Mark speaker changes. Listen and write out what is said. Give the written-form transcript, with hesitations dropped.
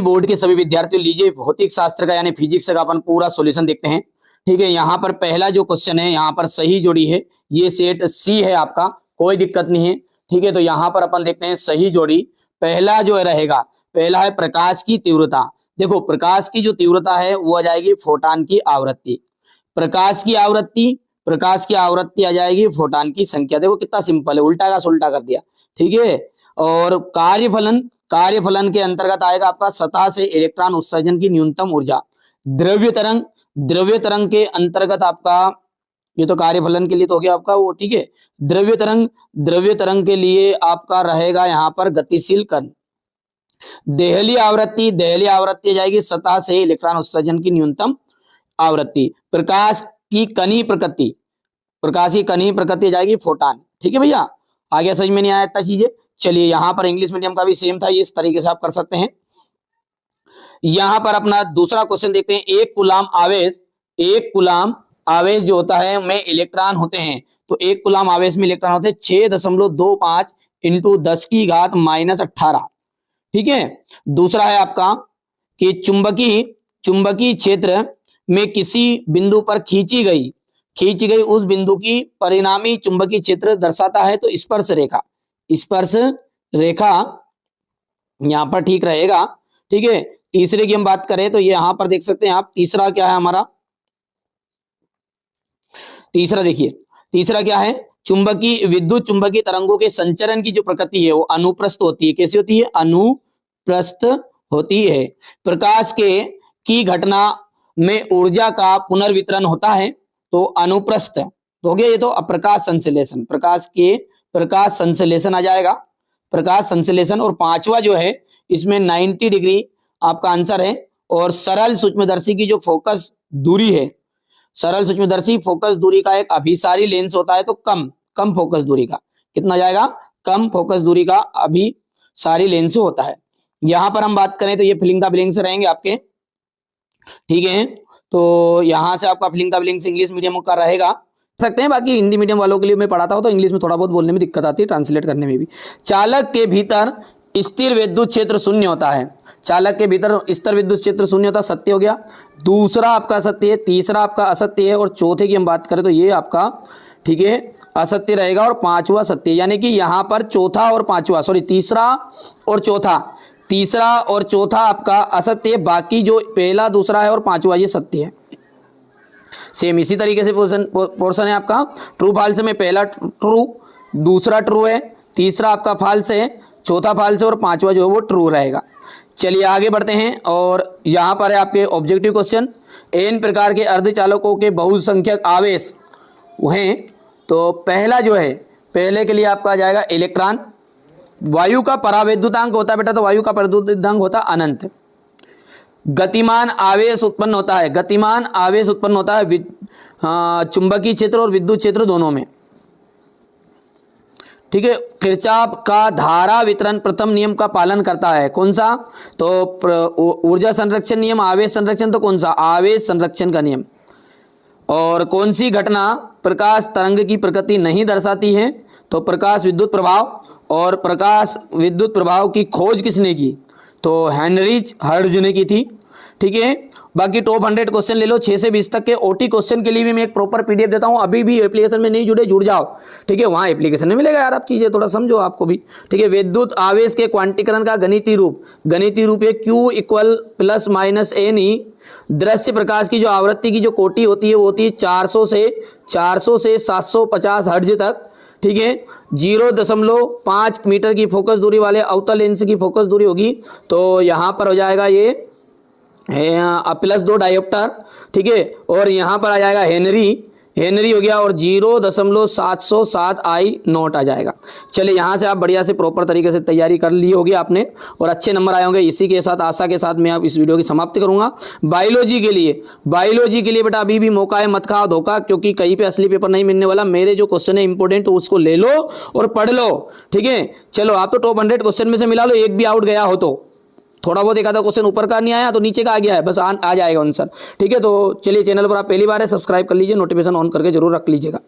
Speaker 1: Board के सभी विद्यार्थियों लीजिए भौतिक शास्त्र का यानी फिजिक्स का अपन पूरा सॉल्यूशन देखते हैं। ठीक है, यहाँ पर पहला जो क्वेश्चन है यहाँ पर सही जोड़ी है, ये सेट सी है आपका, कोई दिक्कत नहीं है। ठीक है, तो यहाँ पर अपन देखते हैं सही जोड़ी। पहला जो रहेगा, पहला है प्रकाश की तीव्रता। देखो प्रकाश की जो तीव्रता है वो आ जाएगी फोटान की आवृत्ति। प्रकाश की आवृत्ति आ जाएगी फोटान की संख्या। देखो कितना सिंपल है, उल्टा का सुल्टा कर दिया। ठीक है, और कार्यफलन के अंतर्गत आएगा आपका सतह से इलेक्ट्रॉन उत्सर्जन की न्यूनतम ऊर्जा। द्रव्य तरंग के अंतर्गत आपका, ये तो कार्यफलन के लिए तो हो गया आपका वो। ठीक है, द्रव्य तरंग के लिए आपका रहेगा यहाँ पर गतिशील कण। देहली आवृत्ति आ जाएगी सतह से इलेक्ट्रॉन उत्सर्जन की न्यूनतम आवृत्ति। प्रकाश की कणी प्रकृति आ जाएगी फोटान। ठीक है भैया, आगे समझ में नहीं आया इतना चीजें। चलिए यहाँ पर इंग्लिश मीडियम का भी सेम था, ये इस तरीके से आप कर सकते हैं। यहाँ पर अपना दूसरा क्वेश्चन देखते हैं। एक कूलाम आवेश जो होता है में इलेक्ट्रॉन होते हैं, तो एक कूलाम आवेश में इलेक्ट्रॉन होते हैं 6.25 इंटू 10 की घात -18। ठीक है, दूसरा है आपका कि चुंबकीय क्षेत्र में किसी बिंदु पर खींची गई उस बिंदु की परिणामी चुंबकीय क्षेत्र दर्शाता है, तो स्पर्श रेखा यहां पर ठीक रहेगा। ठीक है, तीसरे की हम बात करें तो ये यहां पर देख सकते हैं आप। तीसरा क्या है हमारा, तीसरा क्या है, विद्युत चुंबकीय तरंगों के संचरण की जो प्रकृति है वो अनुप्रस्थ होती है। कैसी होती है, अनुप्रस्थ होती है। प्रकाश की घटना में ऊर्जा का पुनर्वितरण होता है, तो अनुप्रस्थ तो हो गया। ये तो अप्रकाश संश्लेषण, प्रकाश संश्लेषण आ जाएगा, प्रकाश संश्लेषण। और पांचवा जो है इसमें 90 डिग्री आपका आंसर है। और सरल सूक्ष्मदर्शी की जो फोकस दूरी है, सरल सूक्ष्मदर्शी फोकस दूरी का एक अभिसारी लेंस होता है, तो कम फोकस दूरी का कितना जाएगा, कम फोकस दूरी का अभिसारी लेंस होता है। यहां पर हम बात करें तो ये फिलिंग द ब्लैंक्स रहेंगे आपके। ठीक है, तो यहां से आपका filling the blanks English medium का रहेगा सकते हैं। बाकी हिंदी मीडियम वालों के लिए मैं पढ़ाता हूं तो इंग्लिश में थोड़ा बहुत बोलने में दिक्कत आती है, ट्रांसलेट करने में भी। चालक के भीतर स्थिर विद्युत क्षेत्र शून्य होता है, चालक के भीतर स्थिर विद्युत क्षेत्र शून्य होता है, सत्य हो गया। दूसरा आपका सत्य है, तीसरा आपका असत्य है, और चौथे की हम बात करें तो ये आपका ठीक है असत्य रहेगा, और पांचवा सत्य। यानी कि यहाँ पर तीसरा और चौथा आपका असत्य है, बाकी जो पहला दूसरा है और पांचवा ये सत्य है। सेम इसी तरीके से पोर्शन है आपका। ट्रू फॉल्स में पहला ट्रू, दूसरा ट्रू है, तीसरा आपका फॉल्स है, चौथा फॉल्स है, और पांचवा जो है वो ट्रू रहेगा। चलिए आगे बढ़ते हैं। और यहाँ पर है आपके ऑब्जेक्टिव क्वेश्चन। एन प्रकार के अर्धचालकों के बहुसंख्यक आवेश हैं, तो पहला जो है, पहले के लिए आपका आ जाएगा इलेक्ट्रॉन। वायु का परावैद्युतांक होता है बेटा, तो वायु का परावैद्युतांक होता है अनंत। गतिमान आवेश उत्पन्न होता है चुंबकीय क्षेत्र और विद्युत क्षेत्र दोनों में। ठीक है, किरचॉफ का धारा वितरण प्रथम नियम का पालन करता है, कौन सा, तो ऊर्जा संरक्षण नियम। आवेश संरक्षण तो कौन सा, आवेश संरक्षण का नियम। और कौन सी घटना प्रकाश तरंग की प्रकृति नहीं दर्शाती है, तो प्रकाश विद्युत प्रभाव। और प्रकाश विद्युत प्रभाव की खोज किसने की, तो हेनरिच हर्ट्ज ने की थी। ठीक है, बाकी टॉप 100 क्वेश्चन ले लो 6 से 20 तक के। ओटी क्वेश्चन के लिए भी मैं एक प्रॉपर पीडीएफ देता हूं, अभी भी एप्लीकेशन में नहीं जुड़ जाओ। ठीक है, वहां एप्लीकेशन में मिलेगा यार, आप चीजें थोड़ा समझो आपको भी। ठीक है, विद्युत आवेश के क्वांटीकरण का गणितीय रूप है Q = ±NE। दृश्य प्रकाश की जो आवृत्ति की जो कोटि होती है वो होती है 400 से 750 हर्ट्ज तक। ठीक है, 0.5 मीटर की फोकस दूरी वाले अवतल लेंस की फोकस दूरी होगी, तो यहाँ पर हो जाएगा ये +2 डायोप्टर। ठीक है, और यहाँ पर आ जाएगा हेनरी हो गया, और 0.707 I0 आ जाएगा। चलिए यहाँ से आप बढ़िया से प्रॉपर तरीके से तैयारी कर ली होगी आपने, और अच्छे नंबर आए होंगे। इसी के साथ आशा के साथ मैं आप इस वीडियो की समाप्ति करूंगा। बायोलॉजी के लिए बेटा अभी भी मौका है, मत खाओ धोखा, क्योंकि कहीं पे असली पेपर नहीं मिलने वाला। मेरे जो क्वेश्चन है इंपॉर्टेंट उसको ले लो और पढ़ लो। ठीक है, चलो आप तो टॉप 100 क्वेश्चन में से मिला लो, एक भी आउट गया हो तो थोड़ा बहुत एक आधा क्वेश्चन ऊपर का नहीं आया तो नीचे का आ गया है, बस आ जाएगा आंसर। ठीक है, तो चलिए चैनल पर आप पहली बार है सब्सक्राइब कर लीजिए, नोटिफिकेशन ऑन करके जरूर रख लीजिएगा।